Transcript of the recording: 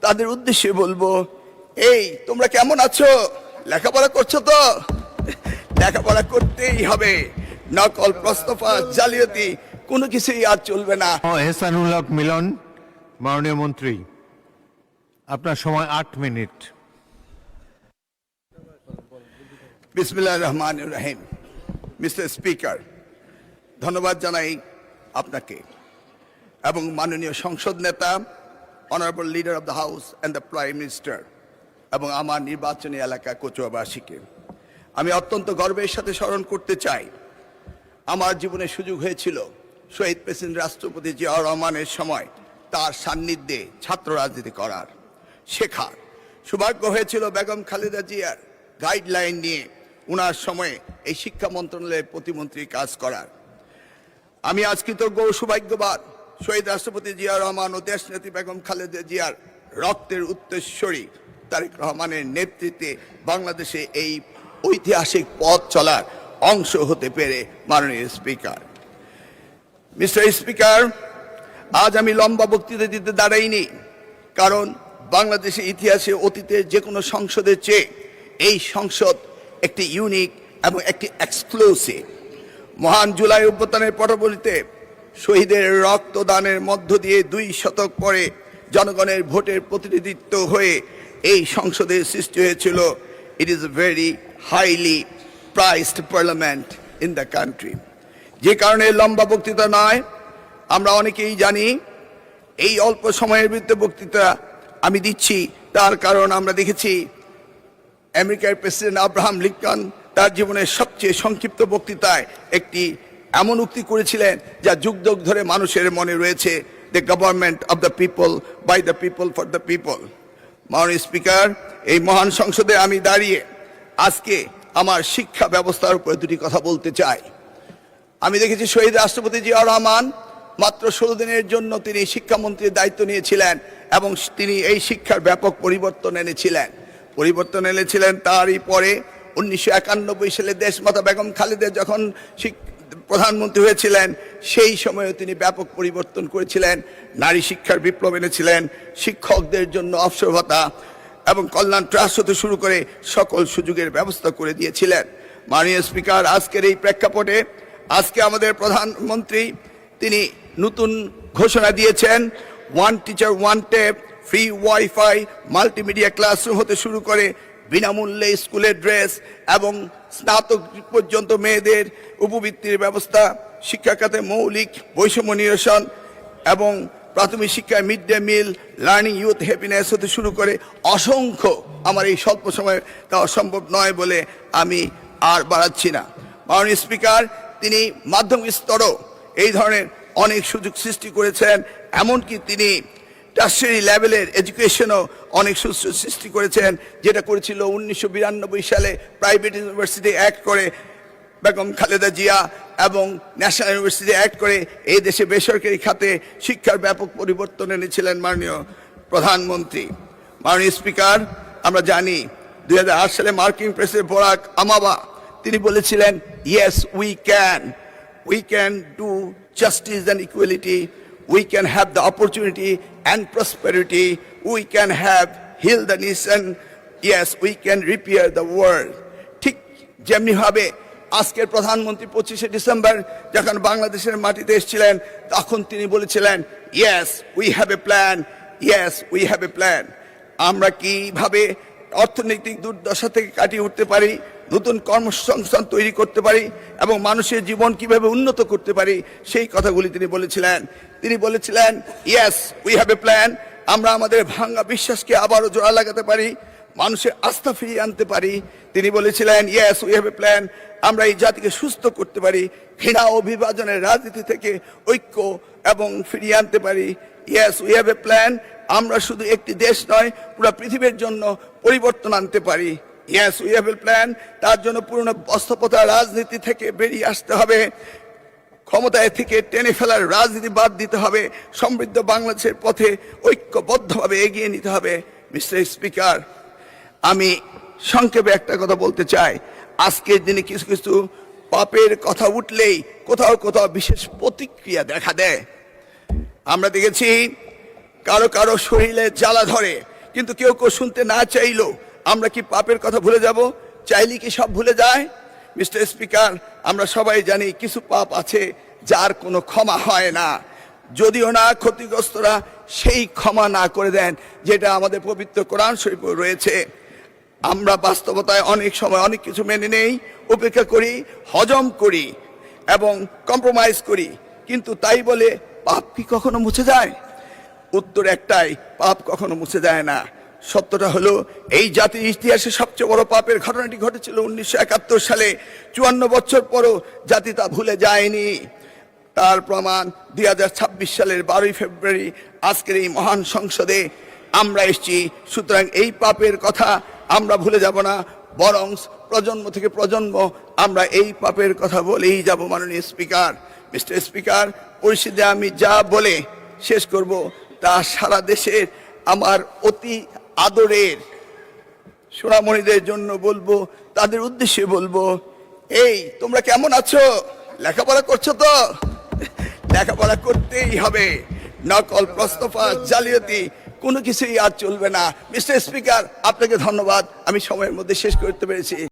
তাদের উদ্দেশ্যে বলবো, এই তোমরা কেমন আছো? লেখাপড়া করছো তো? লেখাপড়া করতেই হবে। নকল, প্রস্তফা, জালিয়াতি কোনো কিছুই আর চলবে না। এহসানুল হক মিলন, মাননীয় মন্ত্রী, আপনার সময় 8 মিনিট। বিসমিল্লাহির রহমানির রহিম। মিস্টার স্পিকার, ধন্যবাদ জানাই আপনাকে এবং মাননীয় সংসদ নেতা, honourable leader of the house and the prime minister এবং আমার নির্বাচনী এলাকা কচুয়াবাসীকে আমি অত্যন্ত গর্বের সাথে স্মরণ করতে চাই। আমার জীবনে সুযোগ হয়েছিল শহীদ প্রেসিডেন্ট রাষ্ট্রপতি জিয়াউর রহমানের সময় তার সান্নিধ্যে ছাত্র রাজনীতি করার, শেখার সৌভাগ্য হয়েছিল বেগম খালেদা জিয়ার গাইডলাইন নিয়ে উনার সময়ে এই শিক্ষা মন্ত্রণালয়ের প্রতিমন্ত্রী কাজ করার। আমি আজ কৃতজ্ঞ ও সৌভাগ্যবান শহীদ রাষ্ট্রপতি জিয়াউর রহমান ও দেশনেত্রী বেগম খালেদা জিয়ার রক্তের উত্তরসূরি তারেক রহমানের নেতৃত্বে বাংলাদেশে এই ঐতিহাসিক পথ চলার অংশ হতে পেরে। মাননীয় স্পিকার, মিস্টার স্পিকার, আজ আমি লম্বা বক্তৃতা দিতে দাঁড়াইনি, কারণ বাংলাদেশের ইতিহাসে অতীতের যে কোনো সংসদের চেয়ে এই সংসদ একটি ইউনিক এবং একটি এক্সক্লুসিভ। মহান জুলাই অভ্যুত্থানের পটভূমিতে শহীদের রক্তদানের মধ্য দিয়ে 2 শতক পরে জনগণের ভোটের প্রতিনিধিত্ব হয়ে এই সংসদের সৃষ্টি হয়েছিল। It is a very highly priced parliament in the country. যে কারণে লম্বা বক্তৃতা নয়, আমরা অনেকেই জানি এই অল্প সময়ের ভিতরে বক্তৃতা আমি দিচ্ছি, তার কারণ আমরা দেখেছি আমেরিকার প্রেসিডেন্ট আব্রাহাম লিঙ্কন তার জীবনের সবচেয়ে সংক্ষিপ্ত বক্তৃতায় একটি এমন উক্তি করেছিলেন যা যুগ যুগ ধরে মানুষের মনে রয়েছে, the government of the people, by the people, for the people. মাননীয় স্পিকার, এই মহান সংসদে আমি দাঁড়িয়ে আজকে আমার শিক্ষা ব্যবস্থার উপরে 2টি কথা বলতে চাই। আমি দেখেছি শহীদ রাষ্ট্রপতি জিয়াউর রহমান মাত্র 16 দিনের জন্য তিনি শিক্ষামন্ত্রীর দায়িত্ব নিয়েছিলেন এবং তিনি এই শিক্ষার ব্যাপক পরিবর্তন এনেছিলেন। তারই পরে 1991 সালে দেশমাতা বেগম খালেদা যখন প্রধানমন্ত্রী হয়েছিলেন, সেই সময়ে তিনি ব্যাপক পরিবর্তন করেছিলেন। নারী শিক্ষার বিপ্লব এনেছিলেন, শিক্ষকদের জন্য অবসর ভাতা এবং কল্যাণ ট্রাস্ট হতে শুরু করে সকল সুযোগের ব্যবস্থা করে দিয়েছিলেন। মাননীয় স্পিকার, আজকের এই প্রেক্ষাপটে আজকে আমাদের প্রধানমন্ত্রী তিনি নতুন ঘোষণা দিয়েছেন, 1 teacher 1 tab, free wifi, multimedia classroom হতে শুরু করে বিনামূল্যে স্কুলের ড্রেস এবং স্নাতক পর্যন্ত মেয়েদের উপবৃত্তির ব্যবস্থা, শিক্ষা খাতে মৌলিক বৈষম্য নিরসন এবং প্রাথমিক শিক্ষায় mid day meal, learning youth happiness হতে শুরু করে অসংখ্য, আমার এই স্বল্প সময়ে তা অসম্ভব নয় বলে আমি আর বাড়াচ্ছি না। মাননীয় স্পিকার, তিনি মাধ্যমিক স্তরও এই ধরনের অনেক সুযোগ সৃষ্টি করেছেন, এমনকি তিনি টার্সিয়ারি লেভেলের এডুকেশনও অনেক সুযোগ সৃষ্টি করেছেন, যেটা করেছিল 1992 সালে প্রাইভেট ইউনিভার্সিটি অ্যাক্ট করে বেগম খালেদা জিয়া এবং ন্যাশনাল ইউনিভার্সিটি অ্যাক্ট করে এই দেশে বেসরকারি খাতে শিক্ষার ব্যাপক পরিবর্তন এনেছিলেন মাননীয় প্রধানমন্ত্রী। মাননীয় স্পিকার, আমরা জানি 2008 সালে মার্কিন প্রেসিডেন্ট বারাক ওবামা তিনি বলেছিলেন, yes we can do justice and equality, we can have the opportunity and prosperity, we can have heal the nation, yes, we can repair the world. ঠিক যেমনি ভাবে আজকের প্রধানমন্ত্রী 25শে ডিসেম্বর যখন বাংলাদেশের মাটিতে এসেছিলেন, তখন তিনি বলেছিলেন, yes, we have a plan, yes, we have a plan. আমরা কিভাবে অর্থনৈতিক দুর্দশা থেকে কাটিয়ে উঠতে পারি, নতুন কর্মসংস্থান তৈরি করতে পারি এবং মানুষের জীবন কিভাবে উন্নত করতে পারি, সেই কথাগুলি তিনি বলেছিলেন, yes we have a plan. আমরা আমাদের ভাঙা বিশ্বাসকে আবারও জোড়া লাগাতে পারি, মানুষের আস্থা ফিরিয়ে আনতে পারি। তিনি বলেছিলেন, yes we have a plan. আমরা এই জাতিকে সুস্থ করতে পারি, ঘৃণা ও বিভাজনের রাজনীতি থেকে ঐক্য এবং ফিরিয়ে আনতে পারি। Yes we have a plan. আমরা শুধু একটি দেশ নয়, পুরো পৃথিবীর জন্য পরিবর্তন আনতে পারি। Yes we have a plan. তার জন্য পুরনো বস্ত্রপ্রথা রাজনীতি থেকে বেরিয়ে আসতে হবে, ক্ষমতায় থেকে টেনে ফেলার রাজনীতি বাদ দিতে হবে, সমৃদ্ধ বাংলাদেশের পথে ঐক্যবদ্ধভাবে এগিয়ে নিতে হবে। মিস্টার স্পিকার, আমি সংক্ষেপে একটা কথা বলতে চাই। আজকের দিনে কিছু কিছু পাপের কথা উঠলেই কোথাও কোথাও বিশেষ প্রতিক্রিয়া দেখা দেয়। আমরা দেখেছি কারো কারো শরীরে জ্বালা ধরে, কিন্তু কেউ কেউ শুনতে না চাইলো আমরা কি পাপের কথা ভুলে যাব? চাইলে কি সব ভুলে যায়? মিস্টার স্পিকার, আমরা সবাই জানি কিছু পাপ আছে যার কোনো ক্ষমা হয় না, যদিও না ক্ষতিগ্রস্তরা সেই ক্ষমা না করে দেন যেটা আমাদের পবিত্র কোরআন শরীফে রয়েছে। আমরা বাস্তবতায় অনেক সময় অনেক কিছু মেনে নেই, উপেক্ষা করি, হজম করি এবং কম্প্রোমাইজ করি, কিন্তু তাই বলে পাপ কি কখনো মুছে যায়? উত্তর একটাই, পাপ কখনো মুছে যায় না। সত্যটা হলো এই জাতির ইতিহাসে সবচেয়ে বড় পাপের ঘটনাটি ঘটেছিল 1971 সালে। 54 বছর পরও জাতি তা ভুলে যায়নি। তার প্রমাণ 2026 সালের 12 ফেব্রুয়ারি আজকের এই মহান সংসদে আমরা এসেছি। সুতরাং এই পাপের কথা আমরা ভুলে যাব না, বরং প্রজন্ম থেকে প্রজন্ম আমরা এই পাপের কথা বলেই যাব। মাননীয় স্পিকার, মিস্টার স্পিকার, পরিস্থিতি আমি যা বলে শেষ করব তা সারা দেশের আমার অতি আদরের সোনামণিদের জন্য বলবো, তাদের উদ্দেশ্যে বলবো, এই তোমরা কেমন আছো? লেখাপড়া করছো তো? লেখাপড়া করতেই হবে। নকল, প্রস্তফা, জালিয়াতি কোনো কিছুই আর চলবে না। মিস্টার স্পিকার, আপনাকে ধন্যবাদ, আমি সময়ের মধ্যে শেষ করতে পেরেছি।